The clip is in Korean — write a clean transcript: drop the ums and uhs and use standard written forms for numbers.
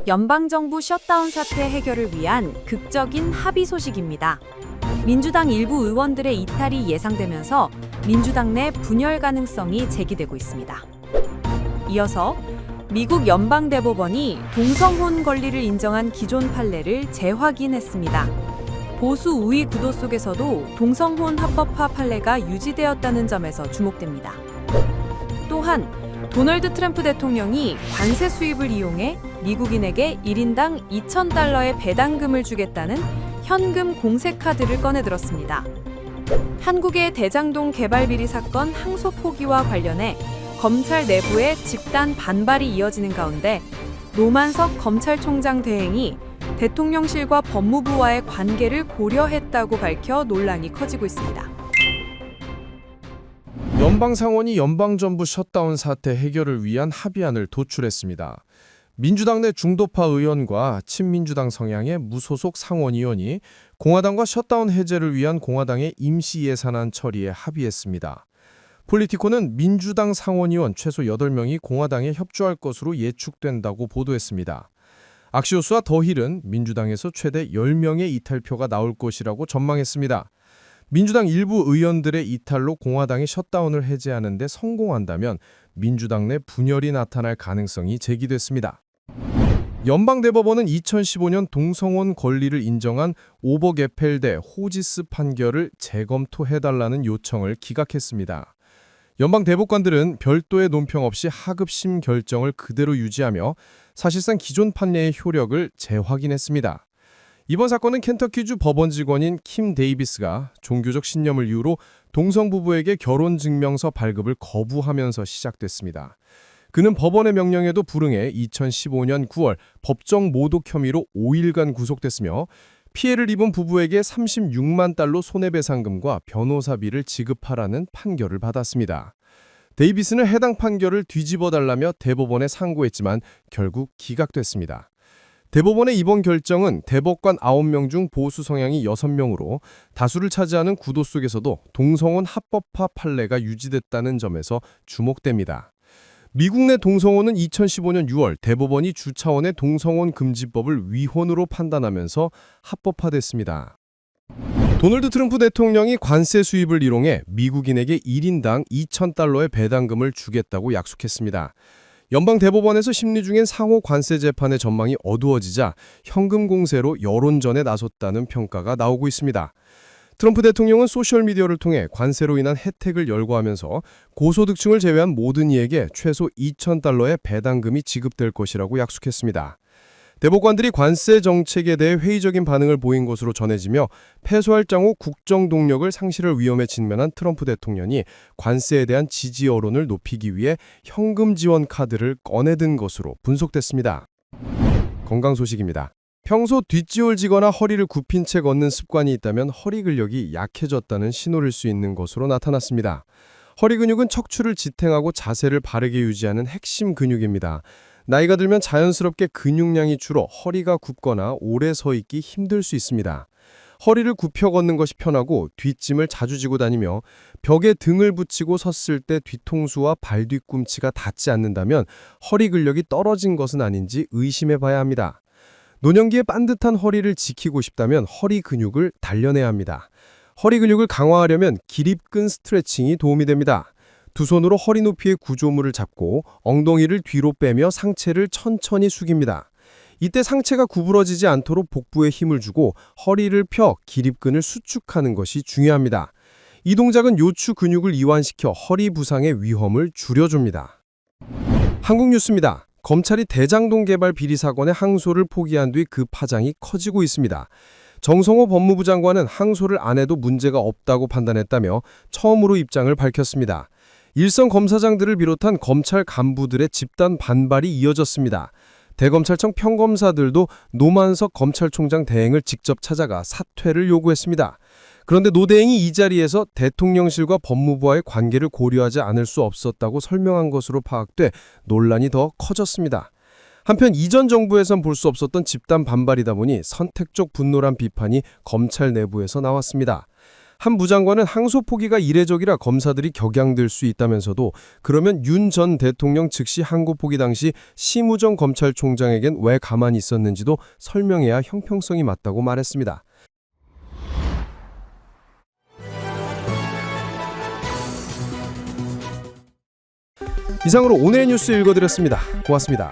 연방정부 셧다운 사태 해결을 위한 극적인 합의 소식입니다. 민주당 일부 의원들의 이탈이 예상되면서 민주당 내 분열 가능성이 제기되고 있습니다. 이어서 미국 연방대법원이 동성혼 권리를 인정한 기존 판례를 재확인했습니다. 보수 우위 구도 속에서도 동성혼 합법화 판례가 유지되었다는 점에서 주목됩니다. 또한 도널드 트럼프 대통령이 관세 수입을 이용해 미국인에게 1인당 $2,000의 배당금을 주겠다는 현금 공세 카드를 꺼내들었습니다. 한국의 대장동 개발 비리 사건 항소 포기와 관련해 검찰 내부에 집단 반발이 이어지는 가운데 노만석 검찰총장 대행이 대통령실과 법무부와의 관계를 고려했다고 밝혀 논란이 커지고 있습니다. 연방상원이 연방정부 셧다운 사태 해결을 위한 합의안을 도출했습니다. 민주당 내 중도파 의원과 친민주당 성향의 무소속 상원의원이 공화당과 셧다운 해제를 위한 공화당의 임시 예산안 처리에 합의했습니다. 폴리티코는 민주당 상원의원 최소 8명이 공화당에 협조할 것으로 예측된다고 보도했습니다. 악시오스와 더힐은 민주당에서 최대 10명의 이탈표가 나올 것이라고 전망했습니다. 민주당 일부 의원들의 이탈로 공화당이 셧다운을 해제하는 데 성공한다면 민주당 내 분열이 나타날 가능성이 제기됐습니다. 연방대법원은 2015년 동성혼 권리를 인정한 오버게펠 대 호지스 판결을 재검토해달라는 요청을 기각했습니다. 연방대법관들은 별도의 논평 없이 하급심 결정을 그대로 유지하며 사실상 기존 판례의 효력을 재확인했습니다. 이번 사건은 켄터키주 법원 직원인 킴 데이비스가 종교적 신념을 이유로 동성 부부에게 결혼증명서 발급을 거부하면서 시작됐습니다. 그는 법원의 명령에도 불응해 2015년 9월 법정 모독 혐의로 5일간 구속됐으며 피해를 입은 부부에게 $36만 손해배상금과 변호사비를 지급하라는 판결을 받았습니다. 데이비스는 해당 판결을 뒤집어달라며 대법원에 상고했지만 결국 기각됐습니다. 대법원의 이번 결정은 대법관 9명 중 보수 성향이 6명으로 다수를 차지하는 구도 속에서도 동성혼 합법화 판례가 유지됐다는 점에서 주목됩니다. 미국 내 동성혼은 2015년 6월 대법원이 주 차원의 동성혼 금지법을 위헌으로 판단하면서 합법화됐습니다. 도널드 트럼프 대통령이 관세 수입을 이용해 미국인에게 1인당 $2,000의 배당금을 주겠다고 약속했습니다. 연방대법원에서 심리 중인 상호 관세 재판의 전망이 어두워지자 현금 공세로 여론전에 나섰다는 평가가 나오고 있습니다. 트럼프 대통령은 소셜미디어를 통해 관세로 인한 혜택을 열거하면서 고소득층을 제외한 모든 이에게 최소 $2,000의 배당금이 지급될 것이라고 약속했습니다. 대법관들이 관세 정책에 대해 회의적인 반응을 보인 것으로 전해지며 패소할 장후 국정 동력을 상실할 위험에 직면한 트럼프 대통령이 관세에 대한 지지 여론을 높이기 위해 현금 지원 카드를 꺼내든 것으로 분석됐습니다. 건강 소식입니다. 평소 뒷지올지거나 허리를 굽힌 채 걷는 습관이 있다면 허리 근력이 약해졌다는 신호일 수 있는 것으로 나타났습니다. 허리 근육은 척추를 지탱하고 자세를 바르게 유지하는 핵심 근육입니다. 나이가 들면 자연스럽게 근육량이 줄어 허리가 굽거나 오래 서 있기 힘들 수 있습니다. 허리를 굽혀 걷는 것이 편하고 뒷짐을 자주 지고 다니며 벽에 등을 붙이고 섰을 때 뒤통수와 발 뒤꿈치가 닿지 않는다면 허리 근력이 떨어진 것은 아닌지 의심해 봐야 합니다. 노년기에 반듯한 허리를 지키고 싶다면 허리 근육을 단련해야 합니다. 허리 근육을 강화하려면 기립근 스트레칭이 도움이 됩니다. 두 손으로 허리 높이의 구조물을 잡고 엉덩이를 뒤로 빼며 상체를 천천히 숙입니다. 이때 상체가 구부러지지 않도록 복부에 힘을 주고 허리를 펴 기립근을 수축하는 것이 중요합니다. 이 동작은 요추 근육을 이완시켜 허리 부상의 위험을 줄여줍니다. 한국 뉴스입니다. 검찰이 대장동 개발 비리 사건의 항소를 포기한 뒤 그 파장이 커지고 있습니다. 정성호 법무부 장관은 항소를 안 해도 문제가 없다고 판단했다며 처음으로 입장을 밝혔습니다. 일선 검사장들을 비롯한 검찰 간부들의 집단 반발이 이어졌습니다. 대검찰청 평검사들도 노만석 검찰총장 대행을 직접 찾아가 사퇴를 요구했습니다. 그런데 노 대행이 이 자리에서 대통령실과 법무부와의 관계를 고려하지 않을 수 없었다고 설명한 것으로 파악돼 논란이 더 커졌습니다. 한편 이전 정부에선 볼 수 없었던 집단 반발이다 보니 선택적 분노란 비판이 검찰 내부에서 나왔습니다. 한 부장관은 항소 포기가 이례적이라 검사들이 격양될 수 있다면서도 그러면 윤 전 대통령 즉시 항고 포기 당시 심우정 검찰총장에겐 왜 가만히 있었는지도 설명해야 형평성이 맞다고 말했습니다. 이상으로 오늘의 뉴스 읽어드렸습니다. 고맙습니다.